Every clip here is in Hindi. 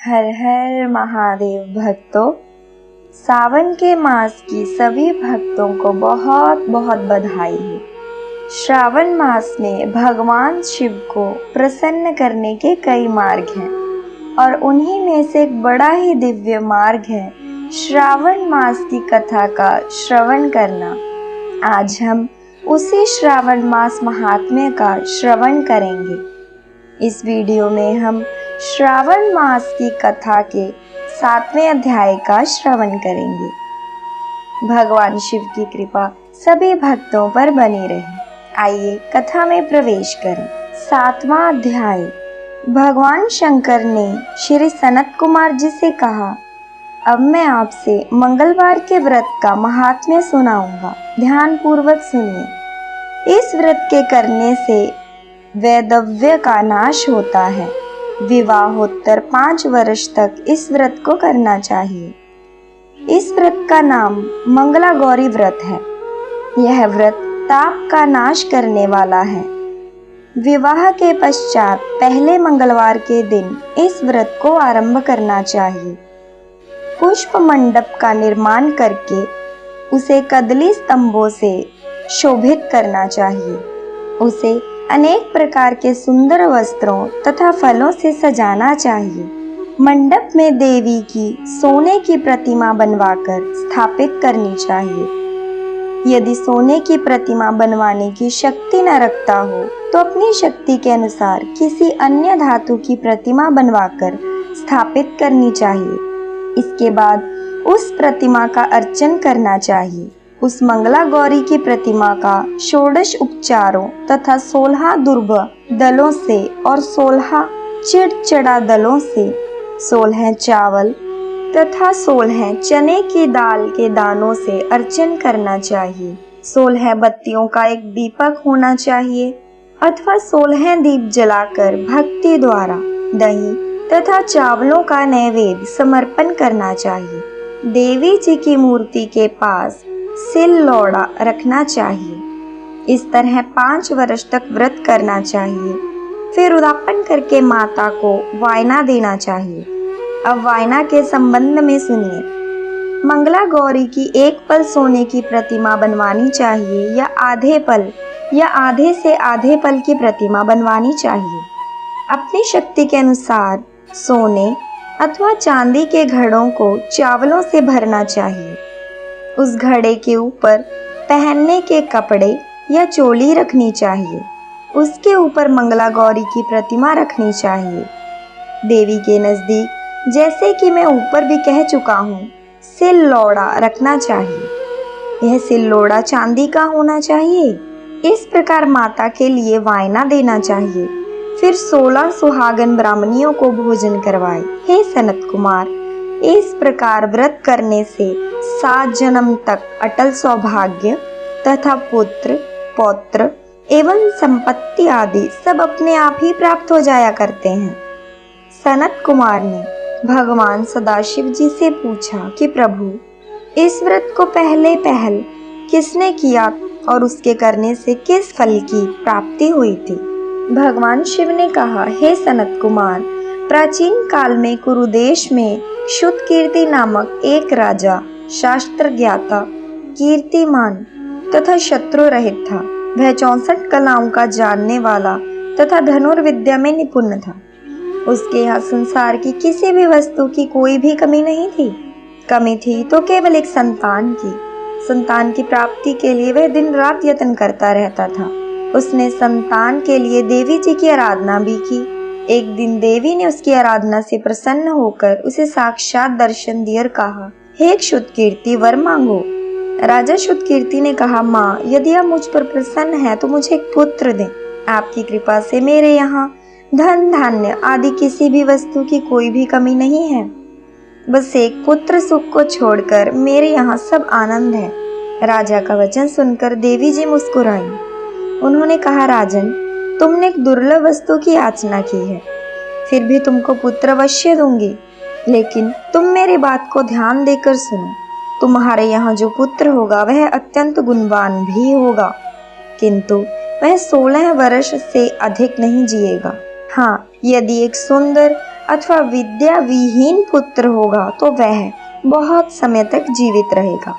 हर हर महादेव भक्तों, सावन के मास की सभी भक्तों को बहुत बहुत बधाई है। श्रावण मास में भगवान शिव को प्रसन्न करने के कई मार्ग हैं और उन्हीं में से एक बड़ा ही दिव्य मार्ग है श्रावण मास की कथा का श्रवण करना। आज हम उसी श्रावण मास महात्म्य का श्रवण करेंगे। इस वीडियो में हम श्रावण मास की कथा के 7वें अध्याय का श्रवण करेंगे। भगवान शिव की कृपा सभी भक्तों पर बनी रहे। आइए कथा में प्रवेश करें। 7वां अध्याय। भगवान शंकर ने श्री सनत कुमार जी से कहा, अब मैं आपसे मंगलवार के व्रत का महात्म्य सुनाऊंगा। ध्यान पूर्वक सुनिए। इस व्रत के करने से वैधव्य का नाश होता है। विवाहोत्तर 5 वर्ष तक इस व्रत को करना चाहिए। इस व्रत का नाम मंगला गौरी व्रत है। यह व्रत ताप का नाश करने वाला है। विवाह के पश्चात पहले मंगलवार के दिन इस व्रत को आरंभ करना चाहिए। पुष्प मंडप का निर्माण करके उसे कदली स्तंभों से शोभित करना चाहिए। उसे अनेक प्रकार के सुंदर वस्त्रों तथा फलों से सजाना चाहिए। मंडप में देवी की सोने की प्रतिमा बनवाकर स्थापित करनी चाहिए। यदि सोने की प्रतिमा बनवाने की शक्ति न रखता हो तो अपनी शक्ति के अनुसार किसी अन्य धातु की प्रतिमा बनवाकर स्थापित करनी चाहिए। इसके बाद उस प्रतिमा का अर्चन करना चाहिए। उस मंगला गौरी की प्रतिमा का 16 उपचारों तथा 16 दुर्भ दलों से और 16 चिड़चिड़ा दलों से, 16 चावल तथा 16 चने की दाल के दानों से अर्चन करना चाहिए। 16 बत्तियों का एक दीपक होना चाहिए अथवा 16 दीप जलाकर भक्ति द्वारा दही तथा चावलों का नैवेद्य समर्पण करना चाहिए। देवी जी की मूर्ति के पास सिल लौड़ा रखना चाहिए। इस तरह 5 वर्ष तक व्रत करना चाहिए। फिर उद्यापन करके माता को वायना देना चाहिए। अब वायना के संबंध में सुनिए। मंगला गौरी की 1 पल सोने की प्रतिमा बनवानी चाहिए या आधे पल या आधे से आधे पल की प्रतिमा बनवानी चाहिए। अपनी शक्ति के अनुसार सोने अथवा चांदी के घड़ों को चावलों से भरना चाहिए। उस घड़े के ऊपर पहनने के कपड़े या चोली रखनी चाहिए। उसके ऊपर मंगला गौरी की प्रतिमा रखनी चाहिए। देवी के नजदीक, जैसे कि मैं ऊपर भी कह चुका हूँ, सिल लौड़ा रखना चाहिए। यह सिल लौड़ा चांदी का होना चाहिए। इस प्रकार माता के लिए वायना देना चाहिए। फिर 16 सुहागन ब्राह्मणियों को भोजन करवाए। हे सनत कुमार, इस प्रकार व्रत करने से 7 जन्म तक अटल सौभाग्य तथा पुत्र पौत्र एवं संपत्ति आदि सब अपने आप ही प्राप्त हो जाया करते हैं। सनत कुमार ने भगवान सदाशिव जी से पूछा कि प्रभु, इस व्रत को पहले किसने किया और उसके करने से किस फल की प्राप्ति हुई थी? भगवान शिव ने कहा, हे सनत कुमार, प्राचीन काल में कुरुदेश में क्षुतकीर्ति नामक एक राजा शास्त्र ज्ञाता, कीर्तिमान तथा शत्रु रहित था। वह 64 कलाओं का जानने वाला तथा धनुर्विद्या में निपुण था। उसके यहाँ संसार की किसी भी वस्तु की कोई भी कमी नहीं थी। कमी थी तो केवल एक संतान की। संतान की प्राप्ति के लिए वह दिन रात यत्न करता रहता था। उसने संतान के लिए देवी जी की आराधना भी की। एक दिन देवी ने उसकी आराधना से प्रसन्न होकर उसे साक्षात दर्शन दिए कहा, हे क्षुतकीर्ति, वर मांगो। राजा क्षुतकीर्ति ने कहा, माँ, यदि आप मुझ पर प्रसन्न हैं तो मुझे एक पुत्र दें। आपकी कृपा से मेरे यहाँ धन धान्य आदि किसी भी वस्तु की कोई भी कमी नहीं है। बस एक पुत्र सुख को छोड़कर मेरे यहाँ सब आनंद है। राजा का वचन सुनकर देवी जी मुस्कुराई। उन्होंने कहा, राजन, तुमने एक दुर्लभ वस्तु की याचना की है, फिर भी तुमको पुत्र अवश्य दूंगी। लेकिन तुम मेरी बात को ध्यान देकर सुनो। तुम्हारे यहाँ जो पुत्र होगा वह अत्यंत गुणवान भी होगा, किंतु वह 16 वर्ष से अधिक नहीं जिएगा। हाँ, यदि एक सुंदर अथवा विद्या विहीन पुत्र होगा तो वह बहुत समय तक जीवित रहेगा।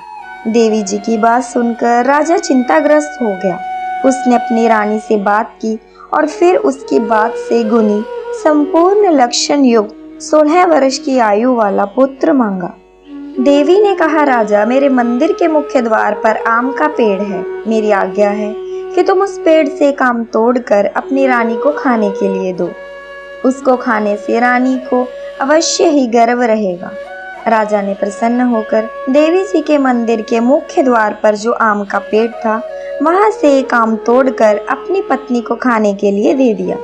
देवी जी की बात सुनकर राजा चिंताग्रस्त हो गया। उसने अपनी रानी से बात की और फिर उसकी बात से गुनी संपूर्ण लक्षण युक्त 16 वर्ष की आयु वाला पुत्र मांगा। देवी ने कहा, राजा, मेरे मंदिर के मुख्य द्वार पर आम का पेड़ है। मेरी आज्ञा है कि तुम उस पेड़ से एक आम तोड़कर अपनी रानी को खाने के लिए दो। उसको खाने से रानी को अवश्य ही गर्व रहेगा। राजा ने प्रसन्न होकर देवी जी के मंदिर के मुख्य द्वार पर जो आम का पेड़ था वहां से एक आम तोड़कर अपनी पत्नी को खाने के लिए दे दिया।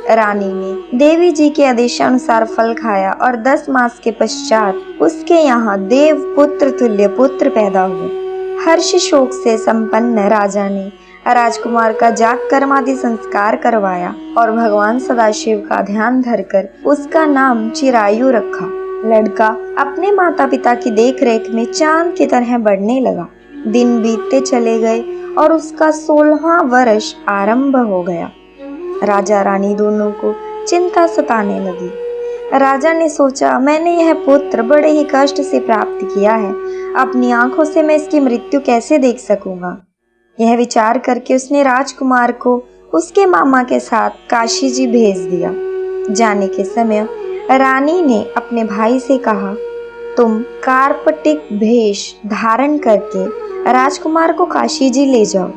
रानी ने देवी जी के आदेशानुसार फल खाया और 10 मास के पश्चात उसके यहाँ देव पुत्र तुल्य पुत्र पैदा हुए। हर्ष शोक से संपन्न राजा ने राजकुमार का जाग कर्मादि संस्कार करवाया और भगवान सदाशिव का ध्यान धरकर उसका नाम चिरायु रखा। लड़का अपने माता पिता की देखरेख में चांद की तरह बढ़ने लगा। दिन बीतते चले गए और उसका 16वां वर्ष आरंभ हो गया। राजा रानी दोनों को चिंता सताने लगी। राजा ने सोचा, मैंने यह पुत्र बड़े ही कष्ट से प्राप्त किया है, अपनी आंखों से मैं इसकी मृत्यु कैसे देख सकूंगा। यह विचार करके उसने राजकुमार को उसके मामा के साथ काशी जी भेज दिया। जाने के समय रानी ने अपने भाई से कहा, तुम कार्पटिक भेष धारण करके राजकुमार को काशी जी ले जाओ।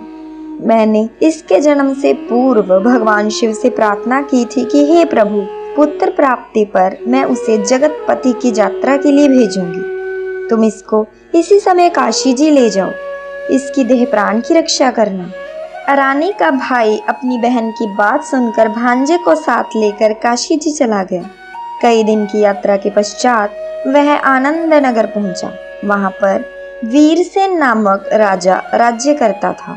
मैंने इसके जन्म से पूर्व भगवान शिव से प्रार्थना की थी कि हे प्रभु, पुत्र प्राप्ति पर मैं उसे जगतपति की यात्रा के लिए भेजूंगी। तुम इसको इसी समय काशी जी ले जाओ, इसकी देह प्राण की रक्षा करना। रानी का भाई अपनी बहन की बात सुनकर भांजे को साथ लेकर काशी जी चला गया। कई दिन की यात्रा के पश्चात वह आनंद नगर पहुंचा। वहां पर वीरसेन नामक राजा राज्य करता था,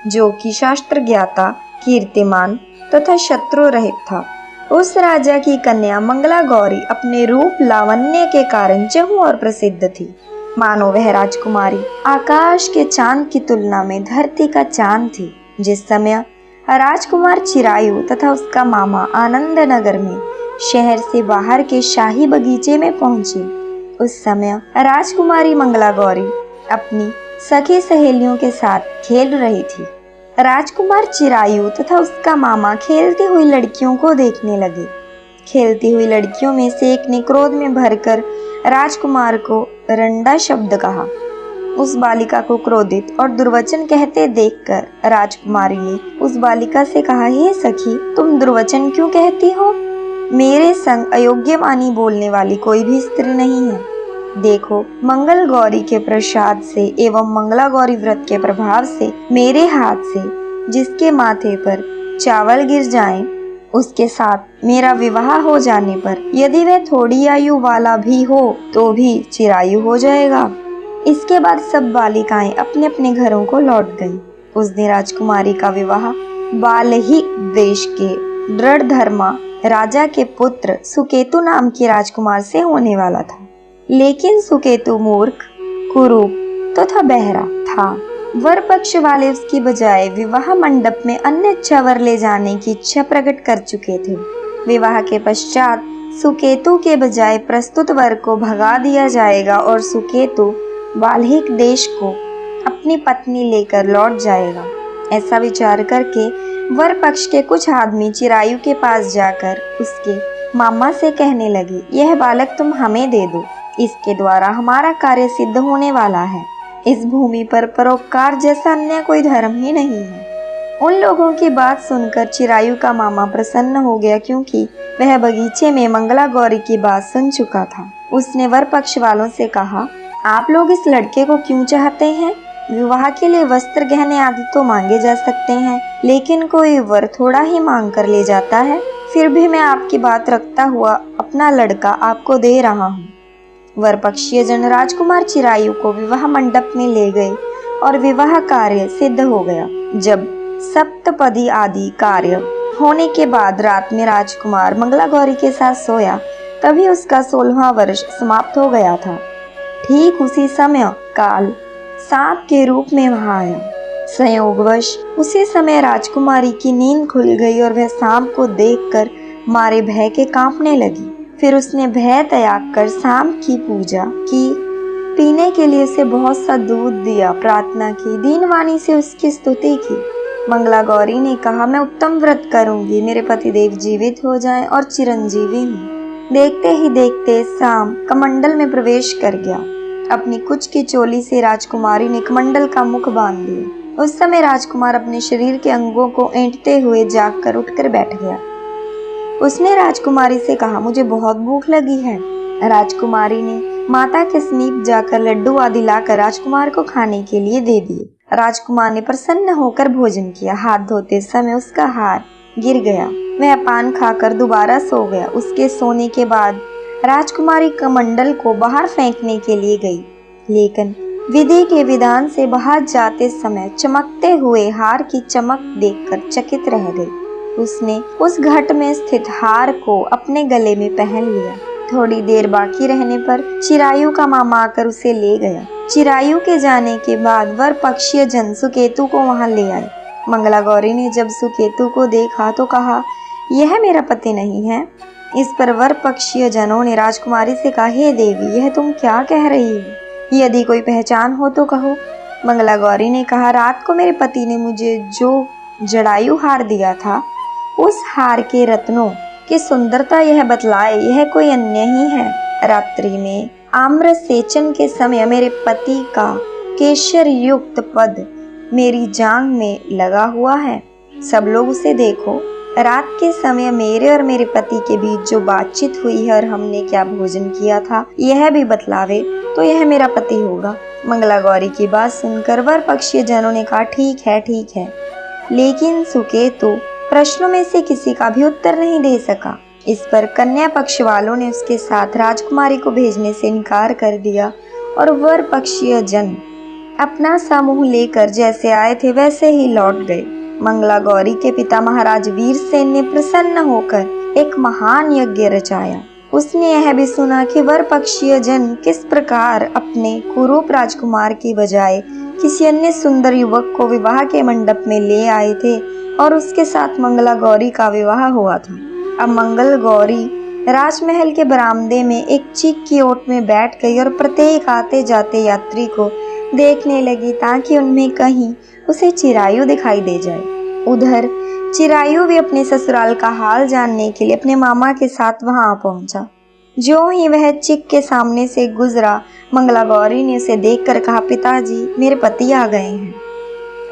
जो कि शास्त्र ज्ञाता, कीर्तिमान तथा शत्रु रहित था। उस राजा की कन्या मंगला गौरी अपने रूप लावण्य के कारण चहुं और प्रसिद्ध थी। मानो वह राजकुमारी आकाश के चांद की तुलना में धरती का चांद थी। जिस समय राजकुमार चिरायु तथा उसका मामा आनंद नगर में शहर से बाहर के शाही बगीचे में पहुंचे, उस समय राजकुमारी मंगला गौरी अपनी सखी सहेलियों के साथ खेल रही थी। राजकुमार चिरायु तथा उसका मामा खेलती हुई लड़कियों को देखने लगे। खेलती हुई लड़कियों में से एक ने क्रोध में भरकर राजकुमार को रंडा शब्द कहा। उस बालिका को क्रोधित और दुर्वचन कहते देखकर राजकुमारी ने उस बालिका से कहा, हे सखी, तुम दुर्वचन क्यों कहती हो? मेरे संग अयोग्य वाणी बोलने वाली कोई भी स्त्री नहीं है। देखो, मंगल गौरी के प्रसाद से एवं मंगला गौरी व्रत के प्रभाव से मेरे हाथ से जिसके माथे पर चावल गिर जाएं, उसके साथ मेरा विवाह हो जाने पर यदि वह थोड़ी आयु वाला भी हो तो भी चिरायु हो जाएगा। इसके बाद सब बालिकाएं अपने अपने घरों को लौट गईं। उस दिन राजकुमारी का विवाह बालहिक देश के दृढ़धर्मा राजा के पुत्र सुकेतु नाम के राजकुमार से होने वाला था। लेकिन सुकेतु मूर्ख, कुरूप तथा बहरा था। वर पक्ष वाले उसकी बजाय विवाह मंडप में अन्य अच्छा वर ले जाने की इच्छा प्रकट कर चुके थे। विवाह के पश्चात सुकेतु के बजाय प्रस्तुत वर को भगा दिया जाएगा और सुकेतु बाल्हिक देश को अपनी पत्नी लेकर लौट जाएगा। ऐसा विचार करके वर पक्ष के कुछ आदमी चिरायु के पास जाकर उसके मामा से कहने लगे, यह बालक तुम हमें दे दो, इसके द्वारा हमारा कार्य सिद्ध होने वाला है। इस भूमि पर परोपकार जैसा अन्य कोई धर्म ही नहीं है। उन लोगों की बात सुनकर चिरायु का मामा प्रसन्न हो गया, क्योंकि वह बगीचे में मंगला गौरी की बात सुन चुका था। उसने वर पक्ष वालों से कहा, आप लोग इस लड़के को क्यों चाहते हैं? विवाह के लिए वस्त्र गहने आदि तो मांगे जा सकते हैं, लेकिन कोई वर थोड़ा ही मांग कर ले जाता है। फिर भी मैं आपकी बात रखता हुआ अपना लड़का आपको दे रहा हूँ। वर पक्षीय जन राजकुमार चिरायु को विवाह मंडप में ले गए और विवाह कार्य सिद्ध हो गया। जब सप्तपदी आदि कार्य होने के बाद रात में राजकुमार मंगला गौरी के साथ सोया, तभी उसका 16वां वर्ष समाप्त हो गया था। ठीक उसी समय काल सांप के रूप में वहां आया। संयोगवश उसी समय राजकुमारी की नींद खुल गई और वह सांप को देखकर मारे भय के कांपने लगी। फिर उसने भय त्याग कर सांब की पूजा की, पीने के लिए उसे बहुत सा दूध दिया, प्रार्थना की, दीनवाणी से उसकी स्तुति की। मंगला गौरी ने कहा, मैं उत्तम व्रत करूंगी, मेरे पतिदेव जीवित हो जाएं और चिरंजीवी हूँ। देखते ही देखते सांब कमंडल में प्रवेश कर गया। अपनी कुच की चोली से राजकुमारी ने कमंडल का मुख बांध दिया। उस समय राजकुमार अपने शरीर के अंगों को ऐंठते हुए जागकर उठकर बैठ गया। उसने राजकुमारी से कहा, मुझे बहुत भूख लगी है। राजकुमारी ने माता के समीप जाकर लड्डू आदि लाकर राजकुमार को खाने के लिए दे दिए। राजकुमार ने प्रसन्न होकर भोजन किया। हाथ धोते समय उसका हार गिर गया। वह पान खाकर दोबारा सो गया। उसके सोने के बाद राजकुमारी कमंडल को बाहर फेंकने के लिए गई, लेकिन विधि के विधान से बाहर जाते समय चमकते हुए हार की चमक देखकर चकित रह गई। उसने उस घट में स्थित हार को अपने गले में पहन लिया। थोड़ी देर बाकी रहने पर चिरायु का मामा आकर उसे ले गया। चिरायु के जाने के बाद वर पक्षीय जन सुकेतु को वहां ले आए। मंगला गौरी ने जब सुकेतु को देखा तो कहा, यह मेरा पति नहीं है। इस पर वर पक्षीय जनों ने राजकुमारी से कहा, हे देवी, यह तुम क्या कह रही हो? यदि कोई पहचान हो तो कहो। मंगला गौरी ने कहा, रात को मेरे पति ने मुझे जो जड़ायु हार दिया था, उस हार के रत्नों की सुंदरता यह बतलाए, यह कोई अन्य ही है। रात्रि में आम्र सेचन के समय मेरे पति का केशर युक्त पद मेरी जांघ में लगा हुआ है। सब लोग उसे देखो। रात के समय मेरे और मेरे पति के बीच जो बातचीत हुई है और हमने क्या भोजन किया था, यह भी बतलावे तो यह मेरा पति होगा। मंगला गौरी की बात सुनकर वर पक्षीय जनों ने कहा, ठीक है, ठीक है। लेकिन सुकेतु प्रश्नों में से किसी का भी उत्तर नहीं दे सका। इस पर कन्या पक्ष वालों ने उसके साथ राजकुमारी को भेजने से इनकार कर दिया और वर पक्षीय जन अपना समूह लेकर जैसे आए थे वैसे ही लौट गए। मंगला गौरी के पिता महाराज वीरसेन ने प्रसन्न होकर एक महान यज्ञ रचाया। उसने यह भी सुना कि वर पक्षीय जन किस प्रकार अपने कुरूप राजकुमार की बजाय किसी अन्य सुंदर युवक को विवाह के मंडप में ले आए थे और उसके साथ मंगला गौरी का विवाह हुआ था। अब मंगल गौरी राजमहल के बरामदे में एक चीक की ओट में बैठ गई और प्रत्येक आते जाते यात्री को देखने लगी ताकि उनमें कहीं उसे चिरायु दिखाई दे जाए। उधर चिरायु भी अपने ससुराल का हाल जानने के लिए अपने मामा के साथ वहां पहुंचा। जो ही वह चिक के सामने से गुजरा, मंगला गौरी ने उसे देखकर कहा, पिताजी, मेरे पति आ गए हैं।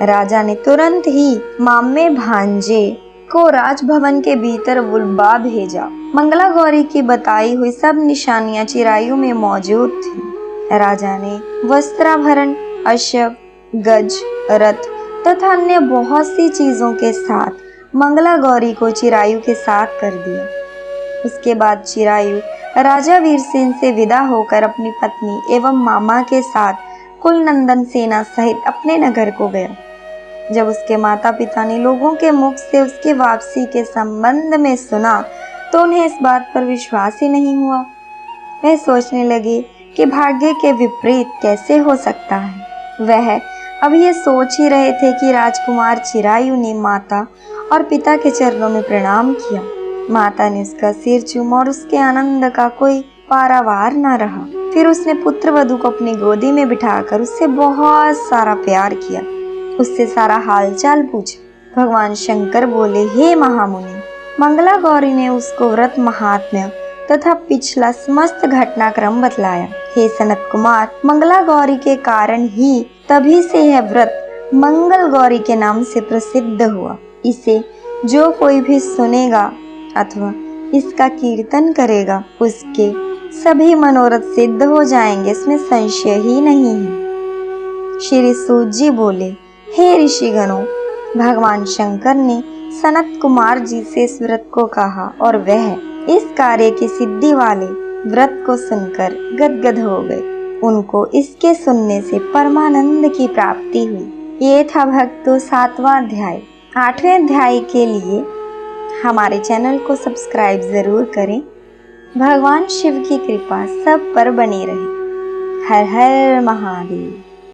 राजा ने तुरंत ही मामे भांजे को राजभवन के भीतर बुलवा भेजा। मंगला गौरी की बताई हुई सब निशानियां चिरायु में मौजूद थी। राजा ने वस्त्राभरण, अश्व, गज, रथ तथा अन्य बहुत सी चीजों के साथ मंगला गौरी को चिरायु के साथ कर दिया। उसके बाद चिरायु राजा वीरसेन से विदा होकर अपनी पत्नी एवं मामा के साथ कुलनंदन सेना सहित अपने नगर को गया। जब उसके माता पिता ने लोगों के मुख से उसकी वापसी के संबंध में सुना तो उन्हें इस बात पर विश्वास ही नहीं हुआ। वह सोचने लगे कि भाग्य के विपरीत कैसे हो सकता है। वह अब ये सोच ही रहे थे कि राजकुमार चिरायु ने माता और पिता के चरणों में प्रणाम किया। माता ने उसका सिर चूमा और उसके आनंद का कोई पारावार न रहा। फिर उसने पुत्र वधू को अपनी गोदी में बिठाकर उससे बहुत सारा प्यार किया, उससे सारा हालचाल पूछा। भगवान शंकर बोले, हे महामुनि, मंगला गौरी ने उसको व्रत महात्म्य तथा पिछला समस्त घटनाक्रम बतलाया। हे सनत कुमार, मंगला गौरी के कारण ही तभी से यह व्रत मंगल गौरी के नाम से प्रसिद्ध हुआ। इसे जो कोई भी सुनेगा अथवा इसका कीर्तन करेगा, उसके सभी मनोरथ सिद्ध हो जाएंगे, इसमें संशय ही नहीं है। श्री सूत जी बोले, हे ऋषिगणों, भगवान शंकर ने सनत कुमार जी से इस व्रत को कहा और वह इस कार्य की सिद्धि वाले व्रत को सुनकर गदगद हो गए। उनको इसके सुनने से परमानंद की प्राप्ति हुई। ये था भक्तों 7वां अध्याय। 8वें अध्याय के लिए हमारे चैनल को सब्सक्राइब जरूर करें। भगवान शिव की कृपा सब पर बनी रहे। हर हर महादेव।